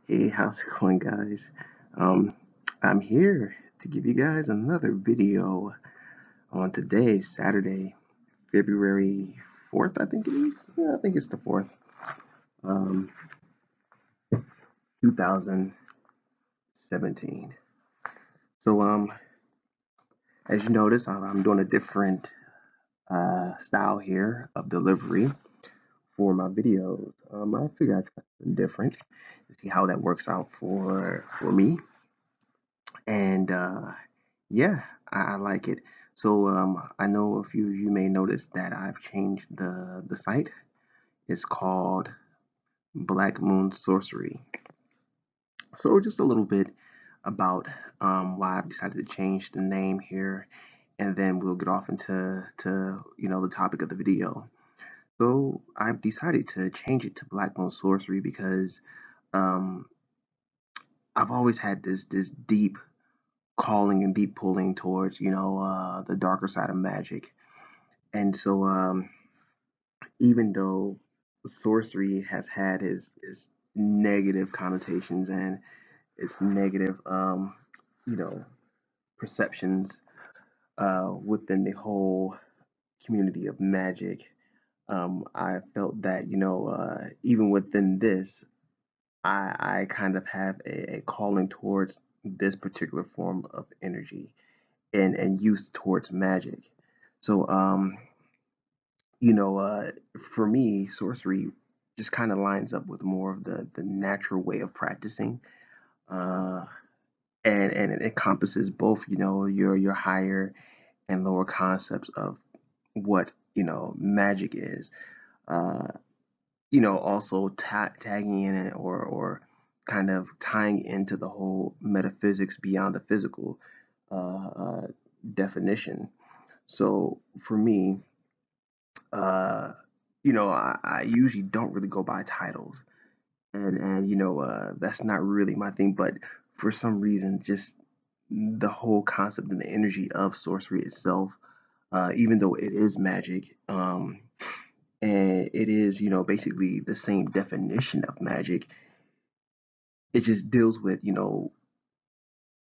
Hey, how's it going, guys? Um, I'm here to give you guys another video on today, Saturday, February 4th, I think it is. Yeah, I think it's the 4th, um, 2017. So, as you notice, I'm doing a different style here of delivery for my videos. I figured I'd try something different to see how that works out for me. And yeah, I like it. So I know a few of you may notice that I've changed the site. It's called Black Moon Sorcery. So just a little bit about why I've decided to change the name here, and then we'll get off into the topic of the video. So I've decided to change it to Black Moon Sorcery because um, I've always had this deep calling and deep pulling towards the darker side of magic. And so even though sorcery has had its negative connotations and its negative you know perceptions within the whole community of magic, I felt that even within this, I kind of have a calling towards this particular form of energy and use towards magic. So, you know, uh, for me, sorcery just kind of lines up with more of the natural way of practicing, uh, and it encompasses both, your higher and lower concepts of what magic is. Uh, also tagging in it or kind of tying into the whole metaphysics beyond the physical uh, definition. So for me, uh, I usually don't really go by titles, and that's not really my thing. But for some reason, just the whole concept and the energy of sorcery itself, even though it is magic, and it is basically the same definition of magic, it just deals with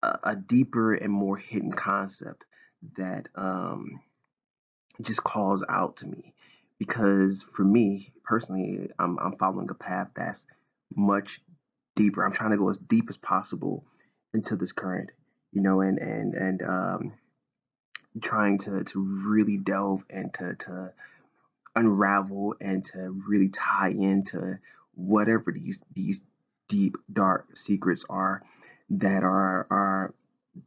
a deeper and more hidden concept that just calls out to me because for me personally, I'm following a path that's much deeper. I'm trying to go as deep as possible into this current, and trying to really delve and to unravel and to really tie into whatever these deep dark secrets are that are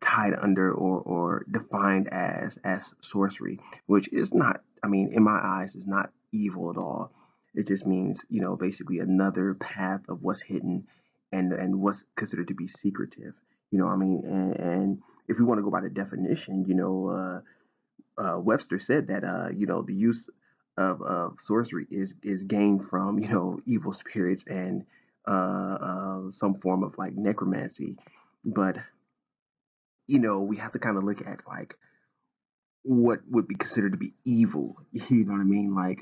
tied under or defined as sorcery, which is not, I mean, in my eyes, is not evil at all. It just means, basically another path of what's hidden and what's considered to be secretive. I mean, and if we want to go by the definition, Webster said that the use of sorcery is gained from evil spirits and some form of like necromancy, but we have to kind of look at like what would be considered to be evil. You know what I mean? Like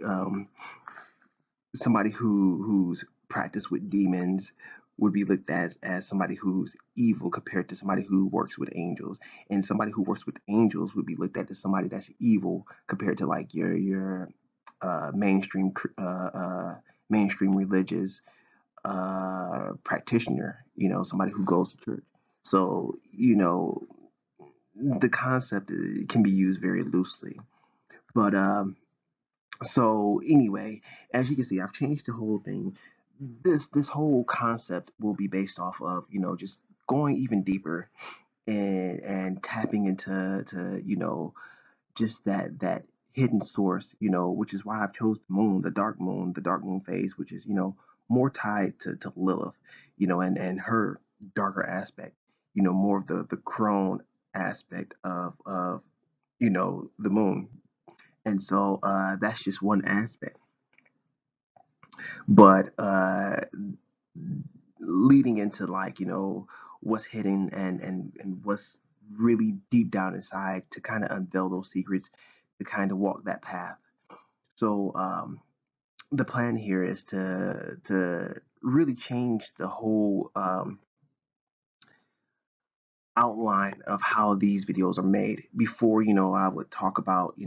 somebody who's practiced with demons would be looked at as somebody who's evil compared to somebody who works with angels, and somebody who works with angels would be looked at as somebody that's evil compared to like your mainstream mainstream religious practitioner, somebody who goes to church. So the concept can be used very loosely, but so anyway, as you can see, I've changed the whole thing. This whole concept will be based off of just going even deeper and tapping into just that hidden source, which is why I've chose the dark moon phase, which is more tied to Lilith, and her darker aspect, more of the crone aspect of the moon. And so that's just one aspect. But leading into like, what's hidden and what's really deep down inside to kind of unveil those secrets, to kind of walk that path. So the plan here is to really change the whole outline of how these videos are made. Before, I would talk about,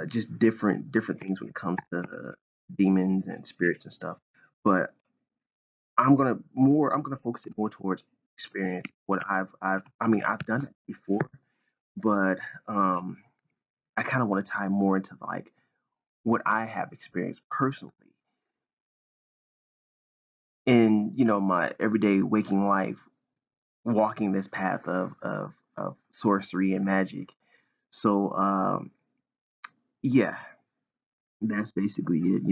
just different things when it comes to demons and spirits and stuff. But I'm gonna focus it more towards experience. What I've done it before, but I kind of want to tie more into like what I have experienced personally in my everyday waking life, walking this path of sorcery and magic. So yeah, that's basically it.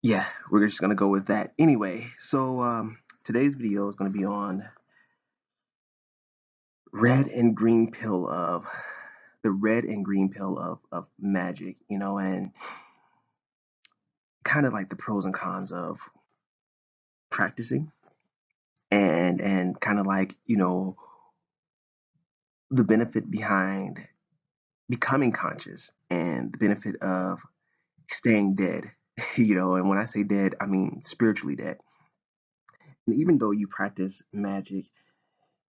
Yeah, we're just gonna go with that. Anyway, so today's video is gonna be on red and green pill of the red and green pill of magic, and kind of like the pros and cons of practicing and kind of like, the benefit behind becoming conscious and the benefit of staying dead. And when I say dead, I mean spiritually dead. And even though you practice magic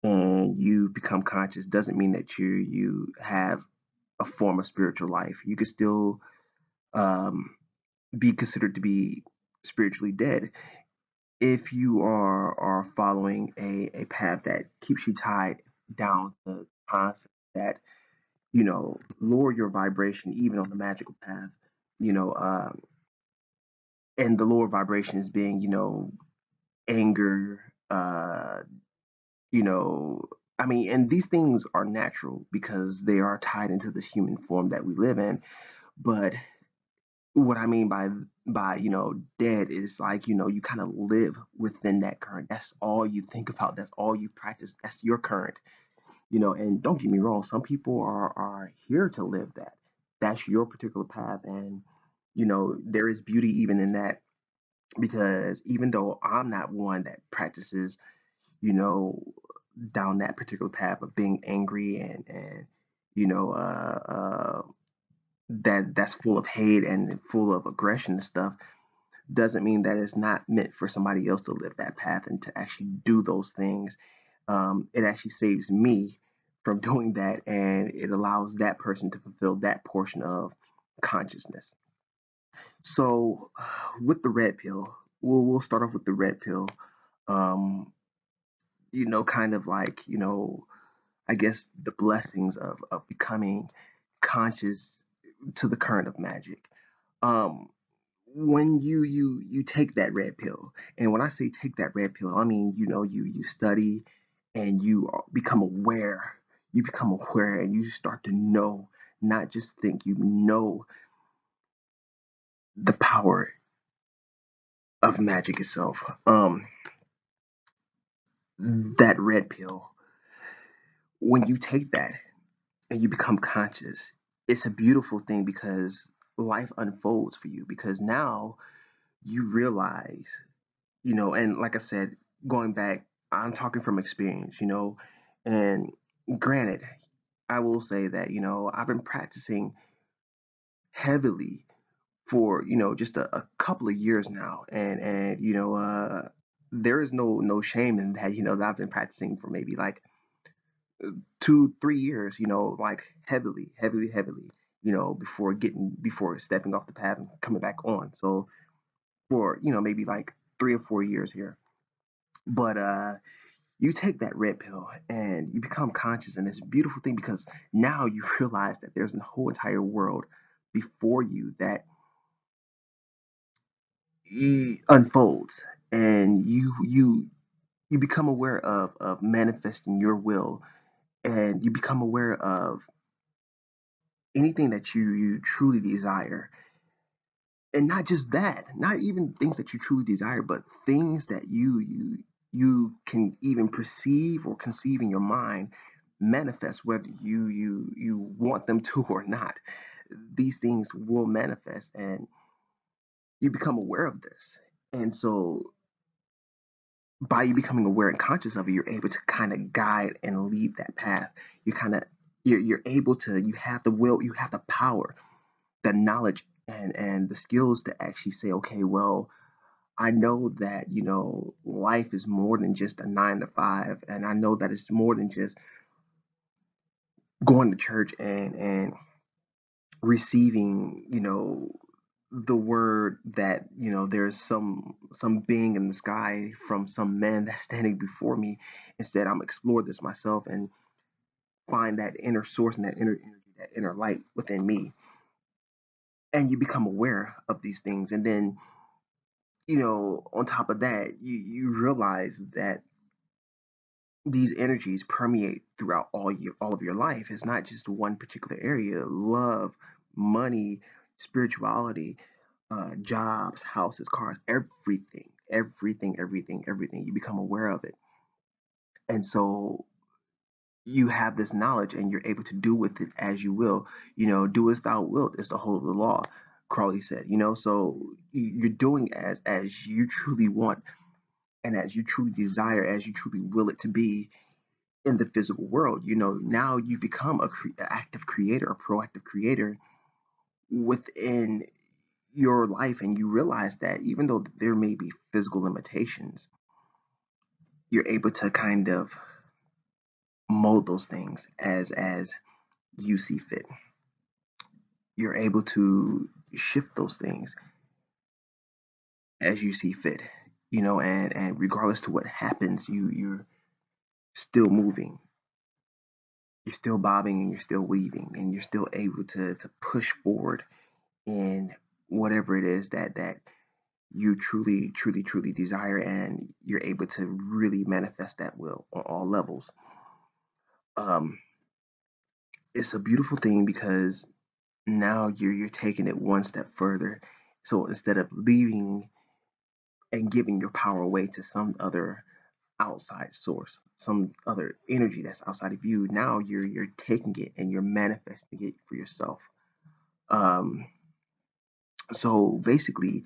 and you become conscious, doesn't mean that you have a form of spiritual life. You could still um, be considered to be spiritually dead if you are following a path that keeps you tied down to concepts that lower your vibration even on the magical path. you know um, and the lower vibration is being anger, you know and these things are natural because they are tied into this human form that we live in. But what I mean by dead is like you kind of live within that current. That's all you think about. That's all you practice. That's your current. And don't get me wrong. Some people are here to live that. That's your particular path, and there is beauty even in that, because even though I'm not one that practices you know down that particular path of being angry and you know that's full of hate and full of aggression and stuff, doesn't mean that it's not meant for somebody else to live that path and to actually do those things. It actually saves me from doing that, and it allows that person to fulfill that portion of consciousness. So, with the red pill, we'll start off with the red pill. Um, kind of like I guess the blessings of becoming conscious to the current of magic. Um, when you take that red pill, and when I say take that red pill, I mean you study and become aware. You become aware and you start to know, not just think. You know the power of magic itself. That red pill, when you take that and you become conscious, it's a beautiful thing because life unfolds for you, because now you realize, and like I said, going back, I'm talking from experience, and granted, I will say that, I've been practicing heavily for, just a couple of years now. And, there is no shame in that, that I've been practicing for maybe like 2 3 years, like heavily, before stepping off the path and coming back on. So for, maybe like 3 or 4 years here. But you take that red pill and you become conscious, and it's a beautiful thing because now you realize that there's a whole entire world before you that unfolds, and you become aware of manifesting your will, and you become aware of anything that you truly desire. And not just that, not even things that you truly desire, but things that you can even perceive or conceive in your mind manifest, whether you want them to or not. These things will manifest, and you become aware of this. And so by you becoming aware and conscious of it, you're able to kind of guide and lead that path. You kind of you're able to, you have the will, you have the power, the knowledge, and the skills to actually say, okay, well, I know that, life is more than just a 9 to 5, and I know that it's more than just going to church and receiving, the word that, there's some being in the sky from some man that's standing before me. Instead, I'm explore this myself and find that inner source and that inner energy, that inner light within me. And you become aware of these things. And then, on top of that, you realize that these energies permeate throughout all of your life. It's not just one particular area. Love, money, spirituality, jobs, houses, cars, everything, everything, everything, everything. You become aware of it. And so you have this knowledge and you're able to do with it as you will. Do as thou wilt is the whole of the law, Crowley said. So you're doing as you truly want and as you truly desire, as you truly will it to be in the physical world. Now you become a active creator, a proactive creator within your life, and you realize that even though there may be physical limitations, you're able to kind of mold those things as you see fit. You're able to shift those things as you see fit. And regardless to what happens, you're still moving, you're still bobbing, and you're still weaving, and you're still able to push forward in whatever it is that you truly, truly, truly desire, and you're able to really manifest that will on all levels. Um, it's a beautiful thing because now you're taking it one step further. So instead of leaving and giving your power away to some other outside source, some other energy that's outside of you, now you're taking it and you're manifesting it for yourself. Um, so basically,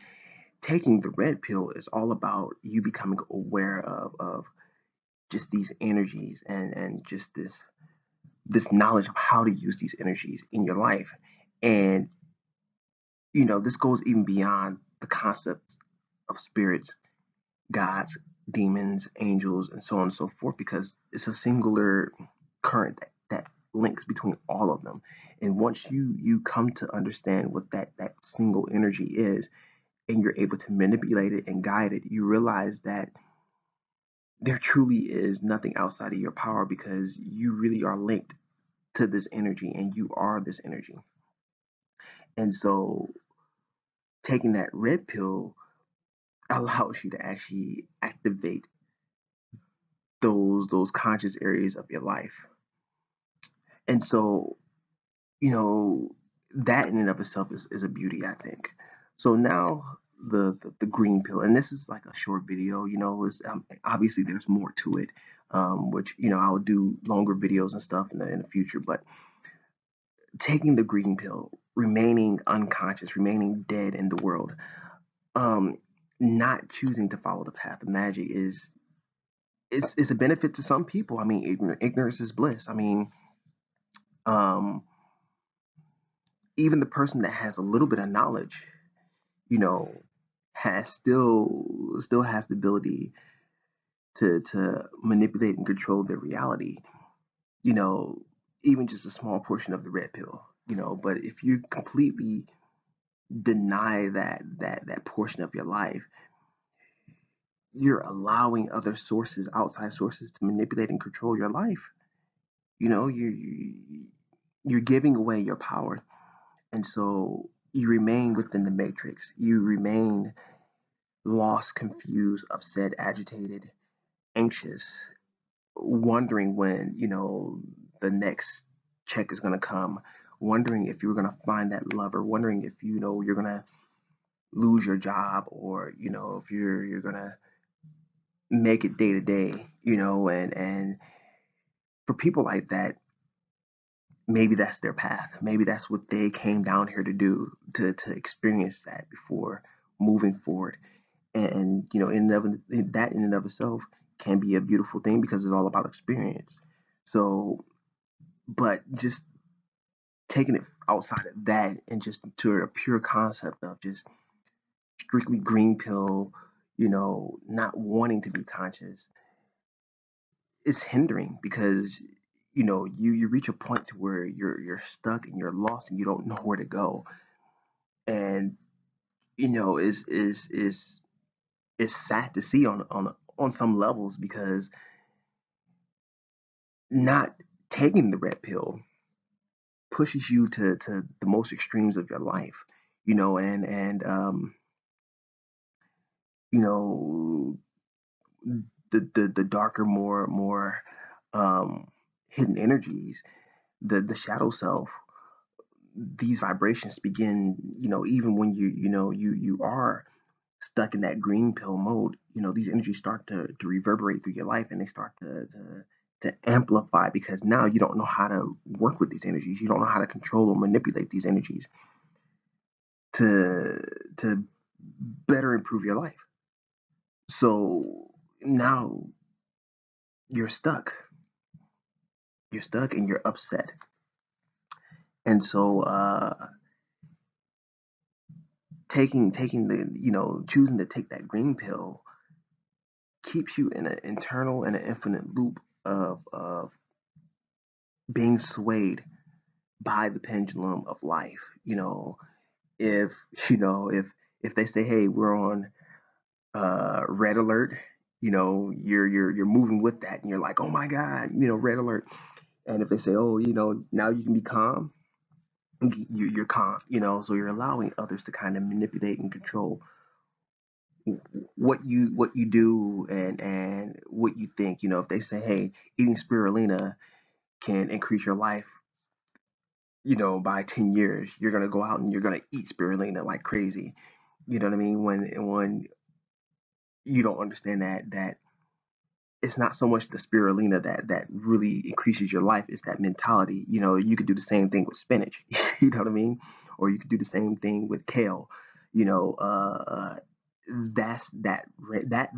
taking the red pill is all about you becoming aware of just these energies and just this knowledge of how to use these energies in your life. And this goes even beyond the concepts of spirits, gods, demons, angels, and so on and so forth, because it's a singular current that links between all of them. And once you come to understand what that single energy is, and you're able to manipulate it and guide it, you realize that there truly is nothing outside of your power, because you really are linked to this energy and you are this energy. And so taking that red pill allows you to actually activate those conscious areas of your life. And so, you know, that in and of itself is a beauty, I think. So now the green pill, and this is like a short video, is obviously there's more to it, which, I'll do longer videos and stuff in the future. But taking the green pill, remaining unconscious, remaining dead in the world, um, not choosing to follow the path of magic it's a benefit to some people. I mean, ignorance is bliss. I mean, um, even the person that has a little bit of knowledge, you know, has still has the ability to manipulate and control their reality. You know, even just a small portion of the red pill. But if you completely deny that portion of your life, you're allowing other sources, outside sources, to manipulate and control your life. You're giving away your power, and so you remain within the matrix. You remain lost, confused, upset, agitated, anxious, wondering when the next check is going to come, wondering if you're going to find that lover, wondering if you're going to lose your job, or if you're going to make it day to day. And for people like that, maybe that's their path. Maybe that's what they came down here to do, to experience that before moving forward. And that in and of itself can be a beautiful thing, because it's all about experience. So But just taking it outside of that and just to a pure concept of just strictly green pill, not wanting to be conscious, is hindering because you reach a point to where you're stuck and you're lost and you don't know where to go. And is sad to see on some levels because not taking the red pill pushes you to the most extremes of your life, and you know the darker, more um hidden energies, the shadow self, these vibrations begin, even when you are stuck in that green pill mode, these energies start to reverberate through your life, and they start to amplify because now you don't know how to work with these energies. You don't know how to control or manipulate these energies to to better improve your life. So now you're stuck. You're stuck and you're upset. And so taking the choosing to take that green pill keeps you in an internal and an infinite loop of being swayed by the pendulum of life. If if they say, hey, we're on red alert, you're moving with that and you're like, oh my god, red alert. And if they say, oh, now you can be calm, you're calm. So you're allowing others to kind of manipulate and control what you do and what you think. If they say, hey, eating spirulina can increase your life, by 10 years, you're going to go out and you're going to eat spirulina like crazy. You know what I mean? When you don't understand that it's not so much the spirulina that really increases your life, it's that mentality. You could do the same thing with spinach. You know what I mean? Or you could do the same thing with kale. You know, that's that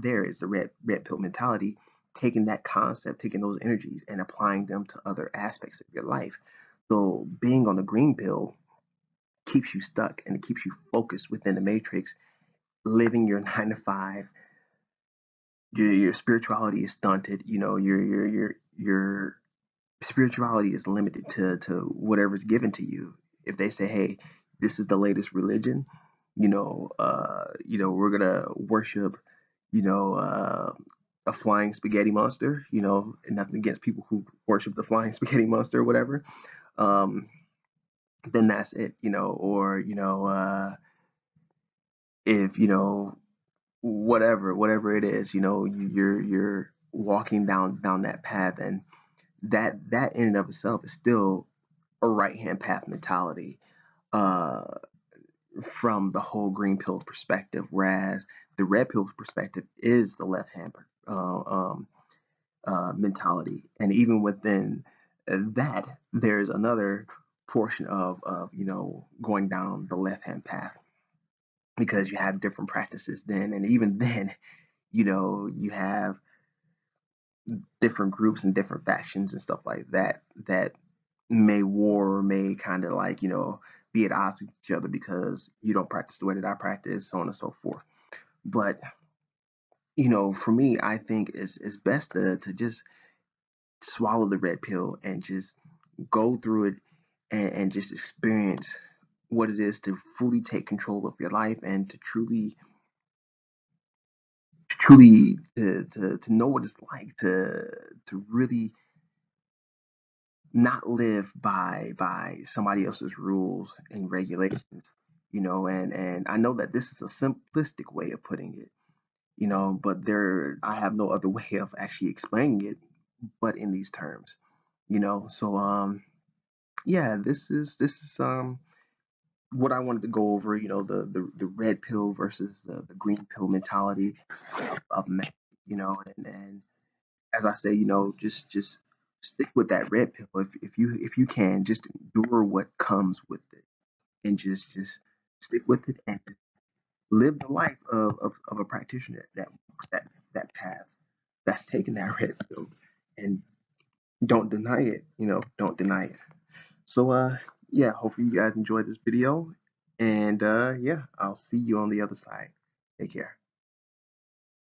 there is the red pill mentality, taking that concept, taking those energies and applying them to other aspects of your life. So being on the green pill keeps you stuck and it keeps you focused within the matrix, living your 9 to 5. Your spirituality is stunted. Your spirituality is limited to whatever's given to you. If they say, hey, this is the latest religion, we're gonna worship, you know, uh, a flying spaghetti monster, and nothing against people who worship the flying spaghetti monster or whatever. Um, then that's it, or if whatever it is, you're walking down that path, and that in and of itself is still a right hand path mentality, uh, from the whole green pill perspective, whereas the red pill perspective is the left hand mentality, and even within that, there's another portion of going down the left hand path because you have different practices then, and even then, you have different groups and different factions and stuff like that may war or may kind of like be at odds with each other because you don't practice the way that I practice, so on and so forth. But for me, I think it's best to just swallow the red pill and just go through it and just experience what it is to fully take control of your life and to truly to know what it's like to really not live by somebody else's rules and regulations. And I know that this is a simplistic way of putting it, but I have no other way of actually explaining it but in these terms. So yeah, this is what I wanted to go over, the red pill versus the green pill mentality of men, and as I say, just stick with that red pill if you can, just endure what comes with it, and just stick with it and live the life of a practitioner that walks that path, that's taking that red pill, and don't deny it. Don't deny it. So yeah, hopefully you guys enjoyed this video, and yeah, I'll see you on the other side. Take care.